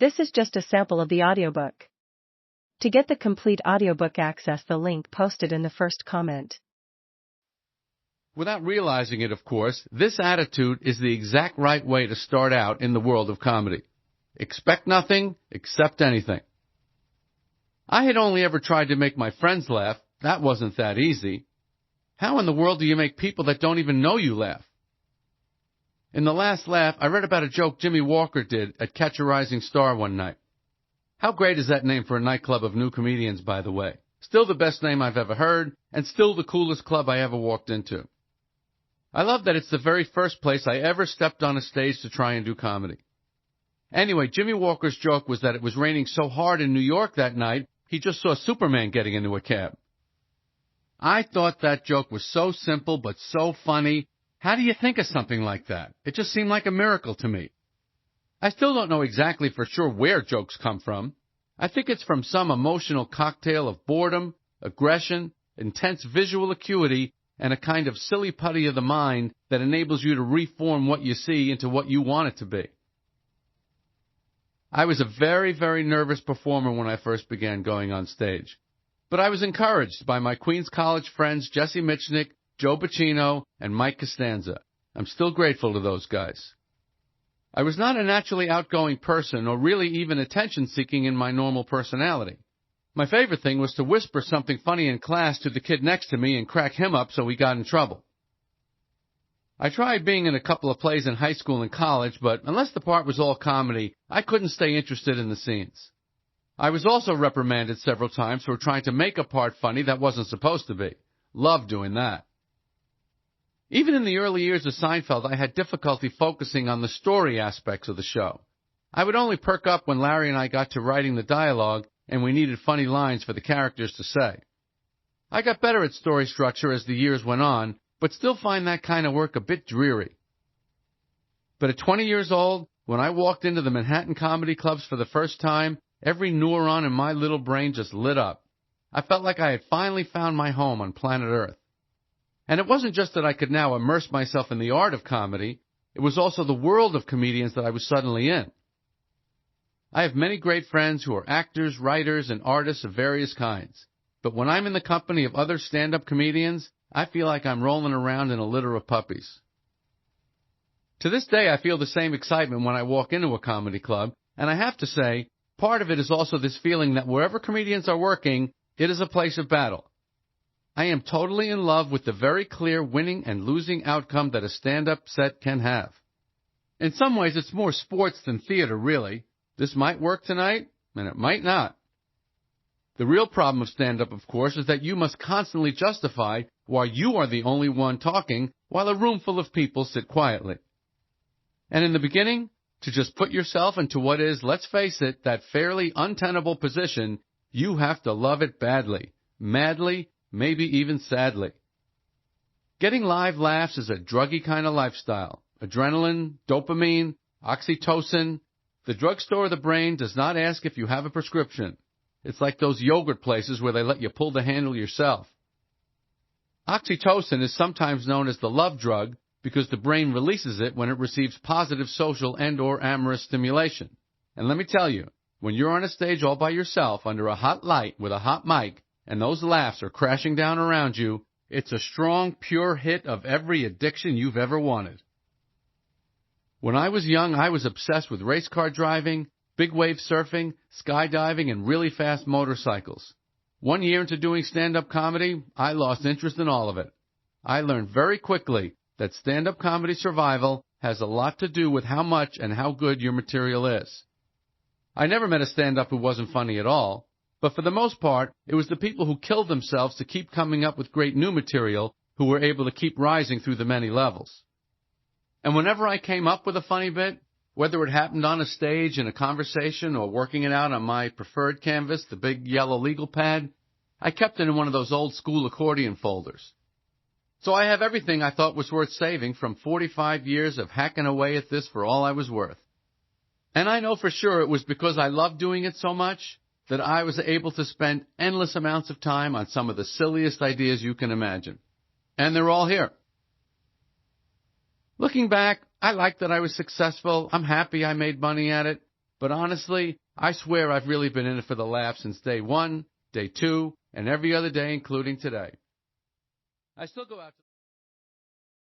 This is just a sample of the audiobook. To get the complete audiobook, access the link posted in the first comment. Without realizing it, of course, this attitude is the exact right way to start out in the world of comedy. Expect nothing, accept anything. I had only ever tried to make my friends laugh. That wasn't that easy. How in the world do you make people that don't even know you laugh? In the last laugh, I read about a joke Jimmy Walker did at Catch a Rising Star one night. How great is that name for a nightclub of new comedians, by the way? Still the best name I've ever heard, and still the coolest club I ever walked into. I love that it's the very first place I ever stepped on a stage to try and do comedy. Anyway, Jimmy Walker's joke was that it was raining so hard in New York that night, he just saw Superman getting into a cab. I thought that joke was so simple but so funny. How do you think of something like that? It just seemed like a miracle to me. I still don't know exactly for sure where jokes come from. I think it's from some emotional cocktail of boredom, aggression, intense visual acuity, and a kind of silly putty of the mind that enables you to reform what you see into what you want it to be. I was a very, very nervous performer when I first began going on stage. But I was encouraged by my Queens College friends Jesse Michnick, Joe Bacino, and Mike Costanza. I'm still grateful to those guys. I was not a naturally outgoing person or really even attention-seeking in my normal personality. My favorite thing was to whisper something funny in class to the kid next to me and crack him up so he got in trouble. I tried being in a couple of plays in high school and college, but unless the part was all comedy, I couldn't stay interested in the scenes. I was also reprimanded several times for trying to make a part funny that wasn't supposed to be. Loved doing that. Even in the early years of Seinfeld, I had difficulty focusing on the story aspects of the show. I would only perk up when Larry and I got to writing the dialogue and we needed funny lines for the characters to say. I got better at story structure as the years went on, but still find that kind of work a bit dreary. But at 20 years old, when I walked into the Manhattan comedy clubs for the first time, every neuron in my little brain just lit up. I felt like I had finally found my home on planet Earth. And it wasn't just that I could now immerse myself in the art of comedy, it was also the world of comedians that I was suddenly in. I have many great friends who are actors, writers, and artists of various kinds. But when I'm in the company of other stand-up comedians, I feel like I'm rolling around in a litter of puppies. To this day, I feel the same excitement when I walk into a comedy club, and I have to say, part of it is also this feeling that wherever comedians are working, it is a place of battle. I am totally in love with the very clear winning and losing outcome that a stand-up set can have. In some ways, it's more sports than theater, really. This might work tonight, and it might not. The real problem of stand-up, of course, is that you must constantly justify why you are the only one talking while a room full of people sit quietly. And in the beginning, to just put yourself into what is, let's face it, that fairly untenable position, you have to love it badly, madly, maybe even sadly. Getting live laughs is a druggy kind of lifestyle. Adrenaline, dopamine, oxytocin. The drugstore of the brain does not ask if you have a prescription. It's like those yogurt places where they let you pull the handle yourself. Oxytocin is sometimes known as the love drug because the brain releases it when it receives positive social and/or amorous stimulation. And let me tell you, when you're on a stage all by yourself under a hot light with a hot mic and those laughs are crashing down around you, it's a strong, pure hit of every addiction you've ever wanted. When I was young, I was obsessed with race car driving, big wave surfing, skydiving, and really fast motorcycles. 1 year into doing stand-up comedy, I lost interest in all of it. I learned very quickly that stand-up comedy survival has a lot to do with how much and how good your material is. I never met a stand-up who wasn't funny at all, but for the most part, it was the people who killed themselves to keep coming up with great new material who were able to keep rising through the many levels. And whenever I came up with a funny bit, whether it happened on a stage in a conversation or working it out on my preferred canvas, the big yellow legal pad, I kept it in one of those old school accordion folders. So I have everything I thought was worth saving from 45 years of hacking away at this for all I was worth. And I know for sure it was because I loved doing it so much that I was able to spend endless amounts of time on some of the silliest ideas you can imagine. And they're all here. Looking back, I like that I was successful. I'm happy I made money at it. But honestly, I swear I've really been in it for the laugh since day 1, day 2, and every other day, including today. I still go out to